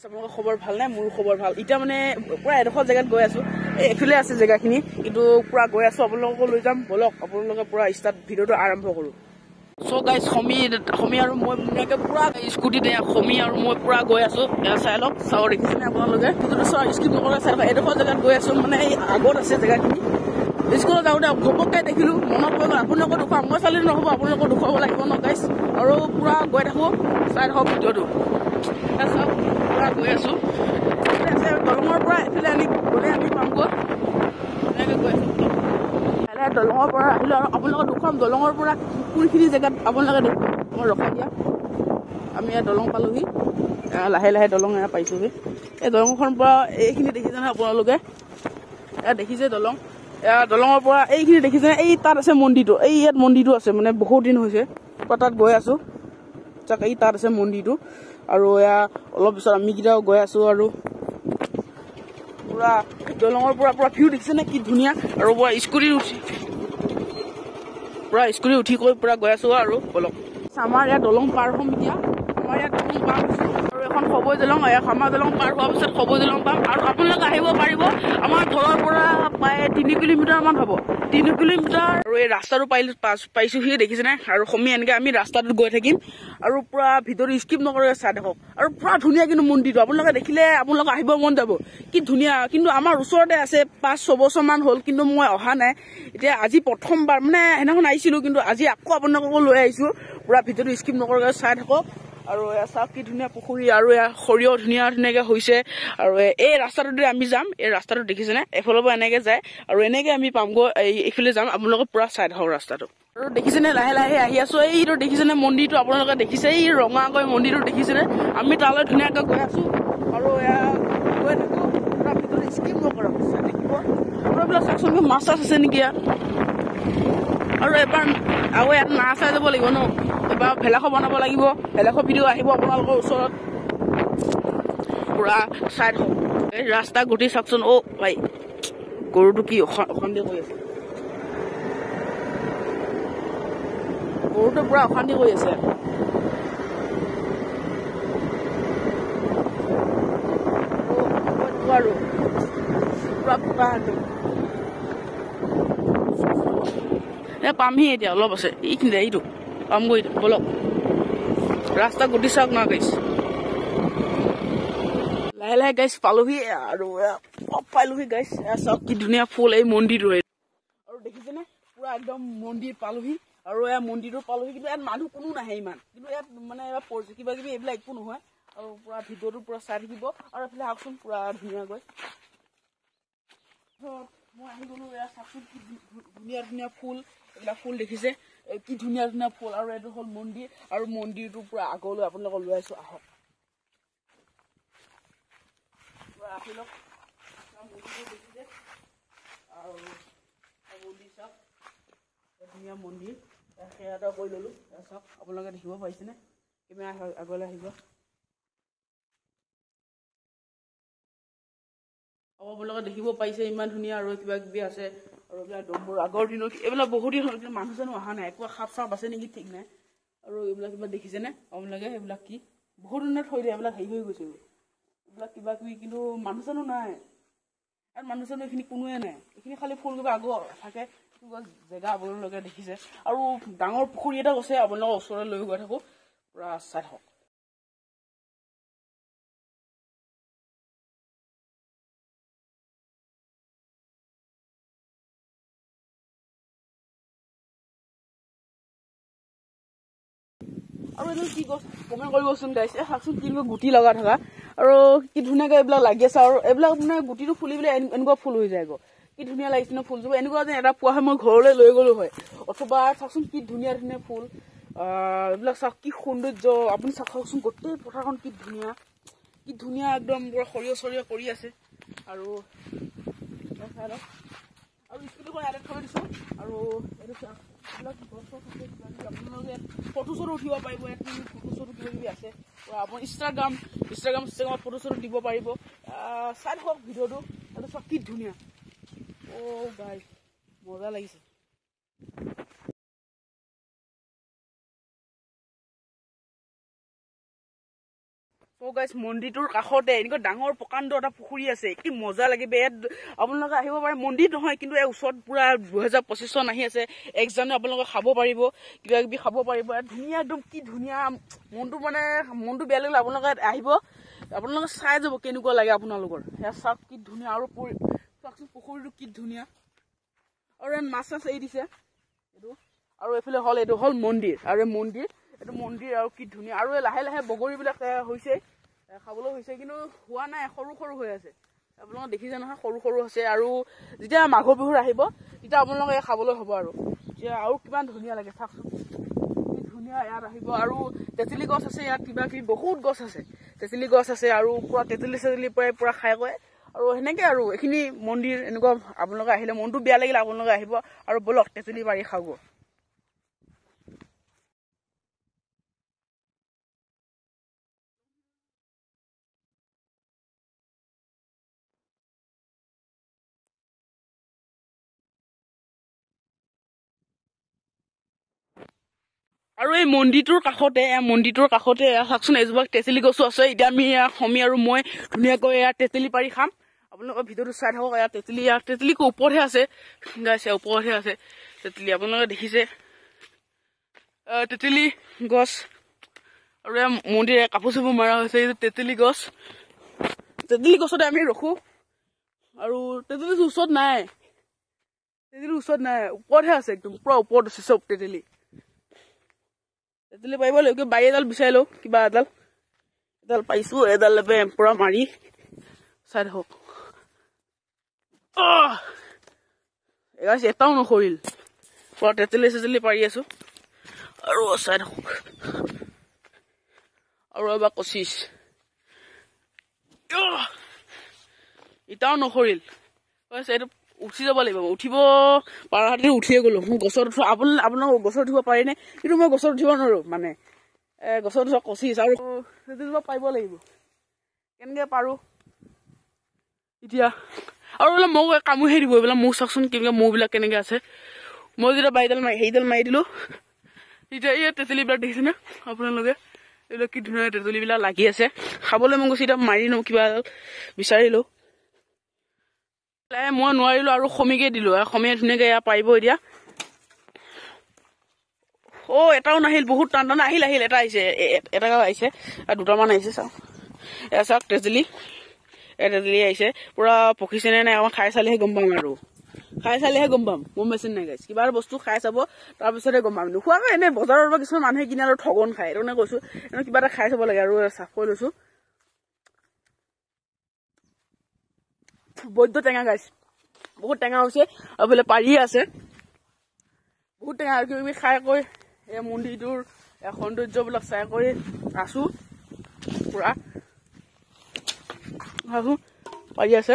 আপোনালোকৰ খবৰ ভাল নাই? মোৰ খবৰ ভাল। এতিয়া মানে পুৰা এডোখৰ জেগাত গৈ আছো। এইফালে আছে জেগাখিনি, কিন্তু পুৰা গৈ আছো। আপোনালোকক লৈ যাম, বলক আপোনালোকে পুৰা ষ্টাৰ্ট ভিডিঅ'টো আৰম্ভ কৰো। চ' গাইজ সমী আৰু মই ধুনীয়াকৈ পুৰা স্কুটিতে সমী আৰু মই পুৰা গৈ আছো। চাই লওক, চাব দেখিছেনে আপোনালোকে? স্কিপ নকৰে চাই লওক। এডোখৰ জেগাত গৈ আছো, মানে এই আগত আছে জেগাখিনি। স্কুলত যাওঁতে ঘপককৈ দেখিলো, মনত পৰি গ'ল। আপোনালোকক দেখুৱাম, মই চালে নহ'ব, আপোনালোকক দেখুৱাব লাগিব ন গাইজ। আৰু পুৰা গৈ থাকো, চাই থাকক ভিডিঅ'টো। চাওক পুৰা গৈ আছো। দলঙৰ পৰা এইফালে আনি গ'লে আমি পামগৈ। ধুনীয়াকৈ গৈ আছো দলঙৰ পৰা আহিলো, আৰু আপোনালোকক দেখুৱাম দলঙৰ পৰা কোনখিনি জেগাত আপোনালোকে দেখিব। মই ৰখাই দিয়া, আমি ইয়াত দলং পালোহি। লাহে লাহে দলং এয়া পাইছোহি। এই দলংখনৰ পৰা এইখিনি দেখিছে নহয় আপোনালোকে? এয়া দেখিছে দলং। এয়া দলঙৰ পৰা এইখিনি দেখিছে, এই তাত আছে মন্দিৰটো। এই ইয়াত মন্দিৰটো আছে, মানে বহুত দিন হৈছে তাত গৈ আছো। চাওক এই তাত আছে মন্দিৰটো। আৰু এয়া অলপ পিছত আমি কেইটাও গৈ আছো। আৰু পুৰা দলঙৰ পৰা পুৰা ভিউ দেখিছেনে কি ধুনীয়া। আৰু পুৰা স্কুটি উঠি গৈ পুৰা গৈ আছো। আৰু বলক আমাৰ ইয়াত দলং পাৰ হ'ম এতিয়া। আমাৰ ইয়াত দলং পাৰ হৈছো, আৰু এখন খবৈ দলং। আমাৰ দলং পাৰ হোৱাৰ পিছত খবৈ দলং পাম। আৰু আপোনালোকে আহিব পাৰিব আমাৰ ঘৰৰ পৰা প্ৰায় 3 কিলোমিটাৰমান হ'ব। 3 কিলোমিটাৰ। আৰু এই ৰাস্তাটো পাইছোহি দেখিছেনে? আৰু সমী এনেকৈ আমি ৰাস্তাটোত গৈ থাকিম। আৰু পুৰা ভিতৰটো স্কিপ নকৰে চাই থাকক। আৰু পুৰা ধুনীয়া কিন্তু মন্দিৰটো, আপোনালোকে দেখিলে আপোনালোকে আহিব মন যাব। কি ধুনীয়া, কিন্তু আমাৰ ওচৰতে আছে। 5-6 বছৰমান হ'ল, কিন্তু মই অহা নাই। এতিয়া আজি প্ৰথমবাৰ, মানে সেইদিনাখন আহিছিলো, কিন্তু আজি আকৌ আপোনালোকক লৈ আহিছো। পুৰা ভিতৰটো স্কিপ নকৰাকৈ চাই থাকক। আৰু এয়া চাওক কি ধুনীয়া পুখুৰী, আৰু এয়া সৰিয়হ ধুনীয়াকৈ হৈছে। আৰু এই ৰাস্তাটোতে আমি যাম। এই ৰাস্তাটো দেখিছেনে? এফালৰ পৰা এনেকৈ যায়, আৰু এনেকৈ আমি পামগৈ। এইফালে যাম, আপোনালোকে পুৰা চাই থাকক ৰাস্তাটো। আৰু দেখিছেনে লাহে লাহে আহি আছো। এইটো দেখিছেনে মন্দিৰটো? আপোনালোকে দেখিছে এই ৰঙাকৈ মন্দিৰটো দেখিছেনে? আমি তালৈ ধুনীয়াকৈ গৈ আছো। আৰু এয়া গৈ থাকো, পুৰা ভিতৰত স্কিপ নকৰক, চাই থাকিব। আৰু এইবিলাক চাওকচোন, মাছ আছে নেকি ইয়াত? আৰু এবাৰ আৰু ইয়াত নাও চাই যাব লাগিব ন। এবাৰ ভেলাঘৰ বনাব লাগিব। ভেলাঘৰ ভিডিঅ' আহিব আপোনালোকৰ ওচৰত। পুৰা চাই থাকক এই ৰাস্তা গুটি চাওকচোন। অ' ভাই, গৰুটো কি অশান্তি কৰি আছে। গৰুটো পুৰা অশান্তি কৰি আছে। আৰু পুৰা বোকাটো পামহি এতিয়া, অলপ আছে এইখিনি। এইটো পামগৈ এতিয়া, বলক। ৰাস্তা গুটি চাওক না গাইছ। লাহে লাহে গাইছ পালোহি। আৰু পালোহি গাইছ। চাওক কি ধুনীয়া ফুল এই মন্দিৰটো। আৰু দেখিছেনে পুৰা একদম মন্দিৰ পালোহি। আৰু এয়া মন্দিৰটো পালোহি, কিন্তু ইয়াত মানুহ কোনো নাহে ইমান। কিন্তু ইয়াত মানে কিবা কিবি এইবিলাক একো নহয়। আৰু পুৰা ভিডিঅ'টো পুৰা চাই থাকিব। আৰু এইফালে আহকচোন, পুৰা ধুনীয়াকৈ মই আহি গলো। এয়া চাওকচোন কি ধুনীয়া ধুনীয়া ফুল। এইবিলাক ফুল দেখিছে কি ধুনীয়া ধুনীয়া ফুল। আৰু এইটো হ'ল মন্দিৰ। আৰু মন্দিৰটো পুৰা আগলৈ আপোনালোকক লৈ আছো, আহক। আহি লওক, মন্দিৰটো দেখিছে। আৰু মন্দিৰ চাওক, ধুনীয়া মন্দিৰ। সেয়া এটা কৰি ললো। চাওক আপোনালোকে দেখিব পাৰিছেনে? কেমেৰা আগলৈ আহিব। আপোনালোকে দেখিব পাৰিছে ইমান ধুনীয়া। আৰু কিবা কিবি আছে। আৰু এইবিলাক দমবোৰ আগৰ দিনত, এইবিলাক বহুত দিন হ'ল, কিন্তু মানুহ জানো অহা নাই। একো সাপ চাপ আছে নেকি ঠিক নাই। আৰু এইবিলাক কিবা দেখিছেনে আপোনালোকে? এইবিলাক কি বহুত দিনত থৈ দিয়ে, এইবিলাক হেৰি হৈ গৈছে এইবিলাক কিবা কিবি, কিন্তু মানুহ জানো নাই। আৰু মানুহ জানো এইখিনি কোনোৱে নাই। এইখিনি খালি ফুল কিবা আগৰ থাকে জেগা আপোনালোকে দেখিছে। আৰু ডাঙৰ পুখুৰী এটা গৈছে, আপোনালোকৰ ওচৰলৈ লৈ গৈ থাকো, পুৰা চাই থাকক। আৰু এইটো কি গছ কমেণ্ট কৰিবচোন গাইছ। চাওকচোন কি গুটি লগা থকা। আৰু কি ধুনীয়াকৈ এইবিলাক লাগি আছে। আৰু এইবিলাক মানে গুটিটো ফুলি পেলাই এনেকুৱা ফুল হৈ যায়। কি ধুনীয়া লাগিছে ন ফুলযোৰ। এনেকুৱা যেন এটা পোৱা হয় মই ঘৰলৈ লৈ গলো হয়। অথবা চাওকচোন কি ধুনীয়া ধুনীয়া ফুল। এইবিলাক চাওক কি সৌন্দৰ্য। আপুনি চাওকচোন গোটেই পথাৰখন কি ধুনীয়া, কি ধুনীয়া একদম পুৰা সৰিয়হ চৰিয়হ কৰি আছে। আৰু চাই লওক। আৰু স্কুটিখন ইয়াতে থৈ দিছো। আৰু এইটো চাওক, এইবিলাক গছ চছ আছে, আপোনালোকে ফটো চটো উঠিব পাৰিব। ইয়াত ফটো চটো কিবা কিবি আছে। আপুনি ইনষ্টাগ্ৰামত ফটো চটো দিব পাৰিব। চাই থাকক ভিডিঅ'টো। এইটো চাওক কি ধুনীয়া। অ' গাইছ, মজা লাগিছে। তো গাইছ মন্দিৰটোৰ কাষতে এনেকুৱা ডাঙৰ প্ৰকাণ্ড এটা পুখুৰী আছে কি মজা লাগিব ইয়াত আপোনালোকে আহিব পাৰে মন্দিৰ নহয় কিন্তু এই ওচৰত পুৰা 2025 চন আহি আছে 1 জানুৱাৰী আপোনালোকে খাব পাৰিব কিবা কিবি খাব পাৰিব ধুনীয়া একদম কি ধুনীয়া মনটো বেয়া লাগিলে আপোনালোকে আহিব আপোনালোকে চাই যাব কেনেকুৱা লাগে আপোনালোকৰ এয়া চাওক কি ধুনীয়া আৰু চাওকচোন পুখুৰীটো কি ধুনীয়া আৰু ইয়াত মাছ চাছ এৰি দিছে এইটো আৰু এইফালে এইটো হ'ল মন্দিৰ আৰু মন্দিৰ এইটো মন্দিৰ আৰু কি ধুনীয়া আৰু লাহে লাহে বগৰীবিলাক হৈছে খাবলৈ হৈছে কিন্তু হোৱা নাই সৰু সৰু হৈ আছে আপোনালোকে দেখিছে নহয় সৰু সৰু আছে আৰু যেতিয়া মাঘৰ বিহুৰ আহিব তেতিয়া আপোনালোকে খাবলৈ হ'ব আৰু এতিয়া আৰু কিমান ধুনীয়া লাগে চাওকচোন কি ধুনীয়া ইয়াত আহিব আৰু তেঁতেলী গছ আছে ইয়াত কিবা কিবি বহুত গছ আছে তেঁতেলী গছ আছে আৰু পুৰা তেঁতেলী পৰাই পুৰা খাই কয় আৰু সেনেকৈ আৰু এইখিনি মন্দিৰ এনেকুৱা আপোনালোকে আহিলে মনটো বেয়া লাগিলে আপোনালোকে আহিব আৰু বলক তেঁতেলী পাৰি খাব আৰু এই মন্দিৰটোৰ কাষতে চাওকচোন এজোপা তেঁতেলী গছো আছে এতিয়া আমি সমী আৰু মই ধুনীয়াকৈ তেঁতেলী পাৰি খাম আপোনালোকৰ ভিডিঅ'টো চাই থাকক তেঁতেলী ওপৰতহে আছে গাইছে ওপৰতহে আছে তেঁতেলী আপোনালোকে দেখিছে তেঁতেলী গছ আৰু মন্দিৰে কাপোৰ চাপোৰ মৰা হৈছে এইটো তেঁতেলী গছতে আমি ৰখো আৰু তেঁতেলীৰ ওচৰত নাই ওপৰতহে আছে একদম পুৰা ওপৰত আছে চব তেঁতেলী পাৰিব লাগিব বাৰী এডাল বিচাৰি লওঁ কিবা এডাল পাইছো এডাল পুৰা মাৰি চাই থাকক এটাও নসৰিল পুৰা তেঁতেলী পাৰি আছো আৰু চাই থাকক আৰু এবাৰ 25 এটাও নসৰিল এইটো উঠি যাব লাগিব উঠিব পাৰাহাতে উঠিয়ে গ'লো মোৰ গছত উঠো আপোনালোক গছত উঠিব পাৰিনে কিন্তু মই গছত উঠিব নোৱাৰো মানে গছত উঠা 25 আৰু পাৰিব লাগিব কেনেকৈ পাৰো এতিয়া আৰু বোলে মোক কামুৰি দিব এইবিলাক মোক চাওকচোন কেনেকৈ মৌবিলাক কেনেকৈ আছে মই যেতিয়া সেইডাল মাৰি দিলোঁ তেতিয়া এই তেঁতেলীবিলাক দেখিছেনে আপোনালোকে এইবিলাক কি ধুনীয়া তেঁতেলীবিলাক লাগি আছে খাবলৈ মন গৈছে এতিয়া মাৰি লওঁ কিবা এডাল বিচাৰিলোঁ মই নোৱাৰিলোঁ আৰু সমীকে দিলোঁ সমীয়ে ধুনীয়াকৈ পাৰিব এতিয়া এটাও নাহিল বহুত টান আহিল এটা আহিছে এটা আহিছে আৰু দুটামান আহিছে চাওক তেঁতেলী আহিছে পুৰা পকিছে নে নাই আমাৰ খাই চালেহে গম পাম গম পাইছে নাই গাইছ কিবা এটা বস্তু খাই চাব তাৰপিছতহে গম পাম নোখোৱাকৈ এনেই বজাৰৰ পৰা কিছুমান মানুহে কিনে আৰু ঠগন খায় এইটো কাৰণে কৈছোঁ এনেকৈ কিবা এটা খাই চাব লাগে আৰু চাফ কৰি লৈছোঁ বৈদ্য টেঙা গাইছ বহুত টেঙা হৈছে আৰু বোলে পাৰিয়ে আছে বহুত টেঙা কিবা কিবি খাই কৈ এই মন্দিৰটোৰ সৌন্দৰ্যবিলাক চাই কৰি আছো পুৰা পাৰি আছে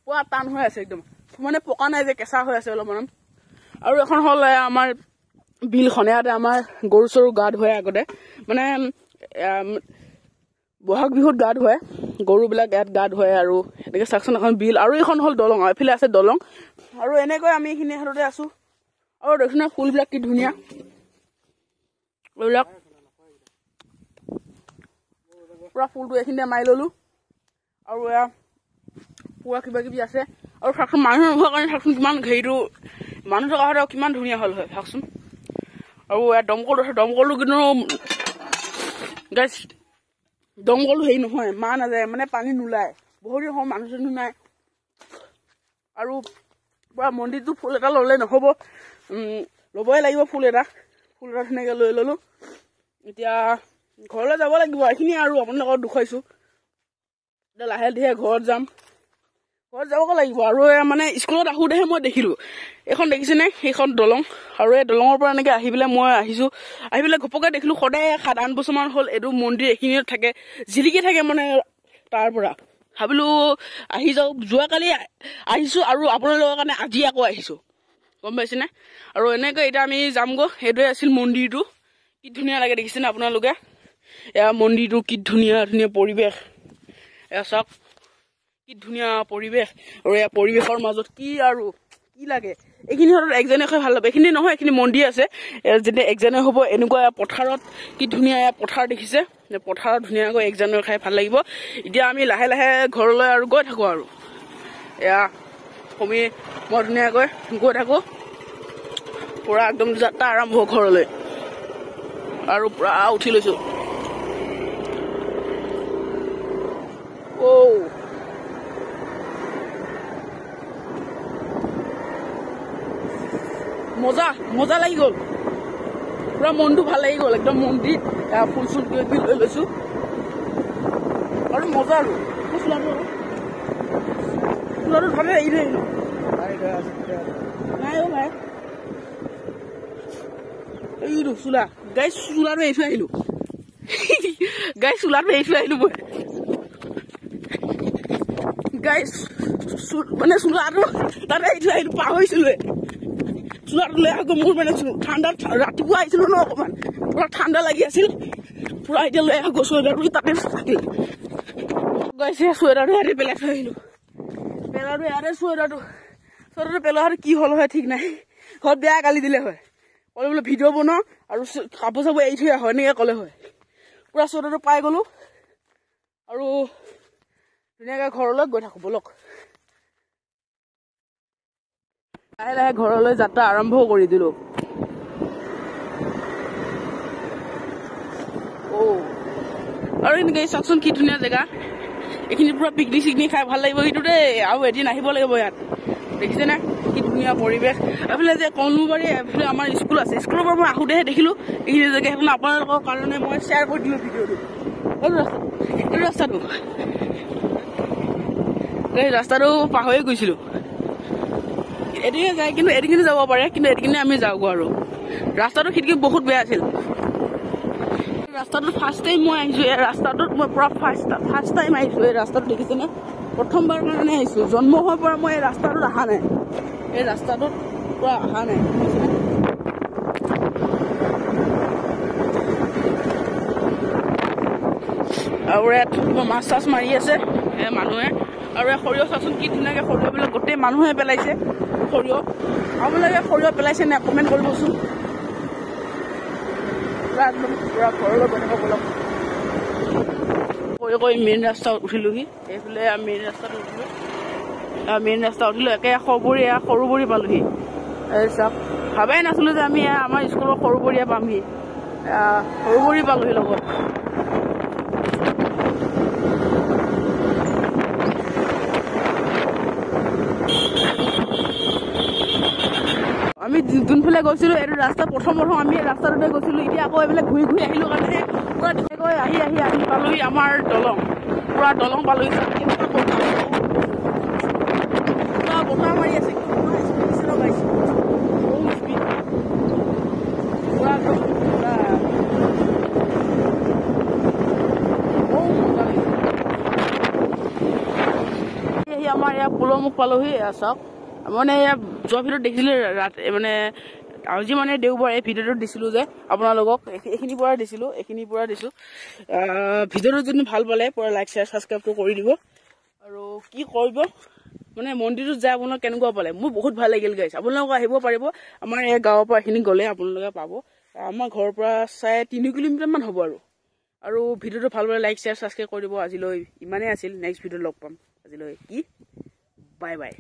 পুৰা টান হৈ আছে একদম মানে পকা নাই যে কেঁচা হৈ আছে অলপমান আৰু এখন হ'ল আমাৰ বিলখন ইয়াতে আমাৰ গৰু চৰু গা ধুৱাই আগতে মানে বহাগ বিহুত গা ধুৱাই গৰুবিলাক ইয়াত গা ধুৱাই আৰু এনেকৈ চাওকচোন এখন বিল আৰু এইখন হ'ল দলং এইফালে আছে দলং আৰু এনেকৈ আমি এইখিনি হাততে আছো আৰু দেখিছে ফুলবিলাক কি ধুনীয়া এইবিলাক পুৰা ফুলটো এইখিনিতে মাৰি ললোঁ আৰু এয়া পুৰা কিবা কিবি আছে আৰু চাওকচোন মানুহ নোহোৱাৰ কাৰণে চাওকচোন কিমান হেৰিটো মানুহ থকা হ'লে কিমান ধুনীয়া হ'ল হয় চাওকচোন আৰু এয়া দমকল আছে দমকলো কিন্তু গাইছ দমকলো হেৰি নহয় মা নাযায় মানে পানী নোলায় বহুত দিন মানুহ চানুহ নাই আৰু পুৰা মন্দিৰটো ফুল এটা ল'লে নহ'ব ল'বই লাগিব ফুল এটা ধুনীয়াকৈ লৈ ল'লোঁ এতিয়া ঘৰলৈ যাব লাগিব এইখিনি আৰু আপোনালোকক দেখুৱাইছোঁ এতিয়া লাহে লাহে ঘৰত যাবগৈ লাগিব আৰু মানে স্কুলত আহোঁতেহে মই দেখিলোঁ এইখন দেখিছেনে সেইখন দলং আৰু এই দলঙৰ পৰা এনেকৈ আহি পেলাই মই আহি পেলাই ঘপককৈ দেখিলোঁ সদায় 7-8 বছৰমান হ'ল এইটো মন্দিৰ এইখিনিত থাকে জিলিকি থাকে মানে তাৰ পৰা ভাবিলোঁ আহি যাওঁ যোৱাকালি আহিছোঁ আৰু আপোনালোকৰ কাৰণে আজি আকৌ আহিছোঁ গম পাইছেনে আৰু এনেকৈ এতিয়া আমি যামগৈ সেইটোৱে আছিল মন্দিৰটো কি ধুনীয়া লাগে দেখিছেনে আপোনালোকে এয়া মন্দিৰটো কি ধুনীয়া পৰিৱেশ এয়া চাওক কি ধুনীয়া পৰিৱেশ আৰু এয়া পৰিৱেশৰ মাজত কি লাগে এইখিনি হাতত একজনে খাই ভাল লাগে এইখিনি নহয় এইখিনি মন্দিৰ আছে যেতিয়া একজনে হ'ব এনেকুৱা পথাৰত কি ধুনীয়া পথাৰ দেখিছে পথাৰত ধুনীয়াকৈ 1 জানুৱাৰী খাই ভাল লাগিব এতিয়া আমি লাহে লাহে ঘৰলৈ আৰু গৈ থাকো আৰু এয়া আমি মই ধুনীয়াকৈ গৈ থাকো পুৰা একদম যাত্ৰা আৰম্ভ ঘৰলৈ আৰু পুৰা উঠি লৈছো মজা মজা লাগি গ'ল পুৰা মনটো ভাল লাগি গ'ল একদম মন্দিৰ ফুল চুল লৈ লৈছো আৰু মজা আৰু চোলাটো ভালে এৰি দিলো নাই অ' ভাই এইটো চোলা গাই চোলাটো এৰি থৈ আহিলো গাই চোলাটো এৰি থৈ আহিলো মই গাই মানে চোলাটো তাতে এৰি থৈ আহিলো পাহৰিছিলোৱে চোলাটো লৈ আকৌ মোৰ মানে ঠাণ্ডা ৰাতিপুৱা আহিছিলো ন অকণমান পুৰা ঠাণ্ডা লাগি আছিল পুৰা এতিয়া লৈ আকৌ চুৱেটাৰটো তাতে থাকিল গাইছে চুৱেটাৰটো ইয়াতে পেলাই থৈ আহিলো পেলাটো ইয়াতে চুৱেটাৰটো পেলোৱাটো কি হ'ল হয় ঠিক নাই ঘৰত বেয়া গালি দিলে হয় ক'লে বোলে ভিডিঅ' বনাওঁ আৰু কাপোৰ চাপোৰ এৰি থৈ হয় এনেকৈ ক'লে হয় পুৰা চুৱেটাৰটো পাই গ'লো আৰু ধুনীয়াকৈ ঘৰলৈ গৈ থাকোঁ ব'লক লাহে লাহে ঘৰলৈ যাত্ৰা আৰম্ভ কৰি দিলো আৰু এনেকৈ চাওকচোন কি ধুনীয়া জেগা এইখিনি পুৰা পিকনিক চিকনিক খাই ভাল লাগিব কিন্তু দেই আৰু এদিন আহিব লাগিব ইয়াত দেখিছেনে কি ধুনীয়া পৰিৱেশ এইফালে যে কলমুবাৰী এইফালে আমাৰ স্কুল আছে স্কুলৰ পৰা মই আহোঁতেহে দেখিলোঁ এইখিনি জেগা সেইকাৰণে আপোনালোকৰ কাৰণে মই শ্বেয়াৰ কৰি দিলোঁ ভিডিঅ'টো এইটো ৰাস্তাটো পাহৰি গৈছিলোঁ এদিনে যায় কিন্তু এদিনে যাব পাৰে কিন্তু এদিনে আমি যাওঁগৈ আৰু ৰাস্তাটো খিৰিকী বহুত বেয়া আছিল ৰাস্তাটোত ফাৰ্ষ্ট টাইম মই আহিছোঁ এই ৰাস্তাটোত মই পুৰা ফাৰ্ষ্ট টাইম আহিছোঁ এই ৰাস্তাটো দেখিছেনে প্ৰথমবাৰ কাৰণে আহিছোঁ জন্ম হোৱাৰ পৰা মই এই ৰাস্তাটোত অহা নাই এই ৰাস্তাটোত পুৰা অহা নাই আৰু ইয়াত মাছ চাছ মাৰি আছে মানুহে আৰু এই সৰিয়হ চাচোন কি ধুনীয়াকৈ সৰিয়হবিলাক গোটেই মানুহে পেলাইছে সৰিয়হ আপোনালোকে সৰিয়হ পেলাইছে নে কমেণ্ট কৰিবচোন একদম পুৰা ঘৰলৈ গৈ থাকক অলপ কৈ মেইন ৰাস্তা উঠিলোহি এইফালে মেইন ৰাস্তাটো উঠিলোঁ একে সৰুবৰী পালোহি চাওক ভাবাই নাছিলোঁ যে আমি আমাৰ স্কুলৰ সৰুবৰীয়া পামহি সৰুবৰী পালোহি লগত আমি যোনফালে গৈছিলোঁ এইটো ৰাস্তা প্ৰথম আমি ৰাস্তাটোতে গৈছিলোঁ এতিয়া আকৌ এইফালে ঘূৰি আহিলোঁ কাৰণে পুৰা ধুনীয়াকৈ আহি পালোহি আমাৰ দলং পুৰা দলং পালোহি পুৰা বতাহ মাৰি আছে আমাৰ ইয়াৰ পুলৰ মুখ পালোহি চাওক মানে ইয়াৰ যোৱা ভিডিঅ'ত দেখিছিলোঁ মানে আজি মানে দেওবাৰ এই ভিডিঅ'টো দিছিলোঁ যে আপোনালোকক এইখিনিৰ পৰা দিছোঁ ভিডিঅ'টো যদি ভাল পালে পুৰা লাইক শ্বেয়াৰ ছাবস্ক্ৰাইবটো কৰি দিব আৰু কি কৰিব মানে মন্দিৰটোত যায় আপোনালোক কেনেকুৱা পালে মোৰ বহুত ভাল লাগিল গাইছ আপোনালোক আহিব পাৰিব আমাৰ এই গাঁৱৰ পৰা এইখিনি গ'লে আপোনালোকে পাব আমাৰ ঘৰৰ পৰা 3.5 কিলোমিটাৰমান হ'ব আৰু ভিডিঅ'টো ভাল পালে লাইক শ্বেয়াৰ ছাবস্ক্ৰাইব কৰি দিব আজিলৈ ইমানেই আছিল নেক্সট ভিডিঅ'ত লগ পাম আজিলৈ কি বাই বাই